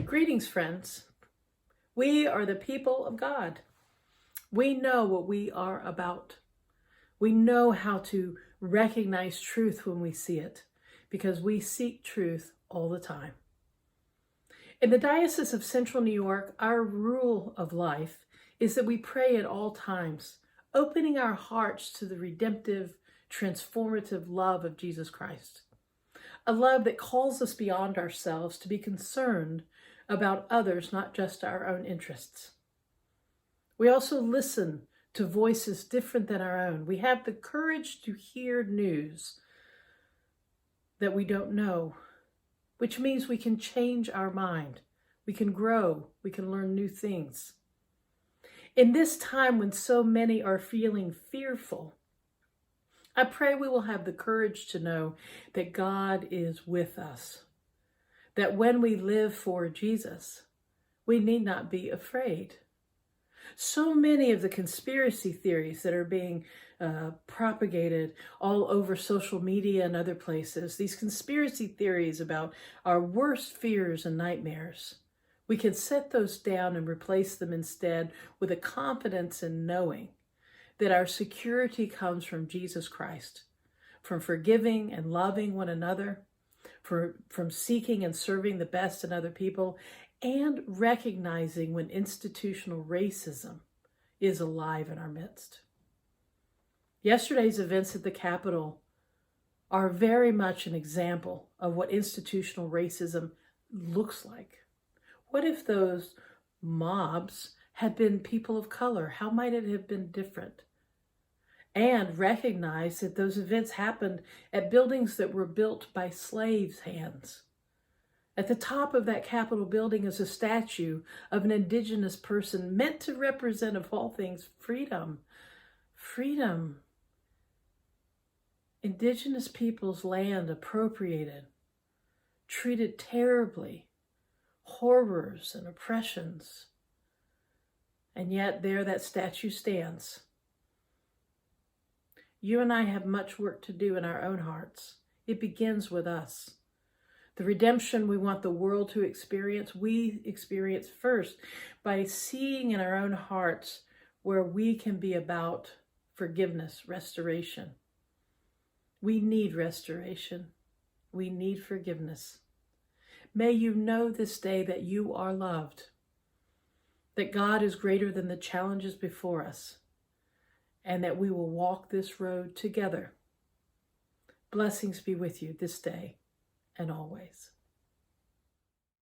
Greetings, friends. We are the people of God. We know what we are about. We know how to recognize truth when we see it, because we seek truth all the time. In the Diocese of Central New York, our rule of life is that we pray at all times, opening our hearts to the redemptive, transformative love of Jesus Christ. A love that calls us beyond ourselves to be concerned about others, not just our own interests. We also listen to voices different than our own. We have the courage to hear news that we don't know, which means we can change our mind. We can grow. We can learn new things. In this time when so many are feeling fearful, I pray we will have the courage to know that God is with us, that when we live for Jesus, we need not be afraid. So many of the conspiracy theories that are being propagated all over social media and other places, these conspiracy theories about our worst fears and nightmares, we can set those down and replace them instead with a confidence in knowing that our security comes from Jesus Christ, from forgiving and loving one another, from seeking and serving the best in other people, and recognizing when institutional racism is alive in our midst. Yesterday's events at the Capitol are very much an example of what institutional racism looks like. What if those mobs had been people of color? How might it have been different? And recognize that those events happened at buildings that were built by slaves' hands. At the top of that Capitol building is a statue of an indigenous person meant to represent, of all things, freedom. Freedom. Indigenous people's land appropriated, treated terribly, horrors and oppressions. And yet there that statue stands. You and I have much work to do in our own hearts. It begins with us. The redemption we want the world to experience, we experience first by seeing in our own hearts where we can be about forgiveness, restoration. We need restoration. We need forgiveness. May you know this day that you are loved, that God is greater than the challenges before us, and that we will walk this road together. Blessings be with you this day and always.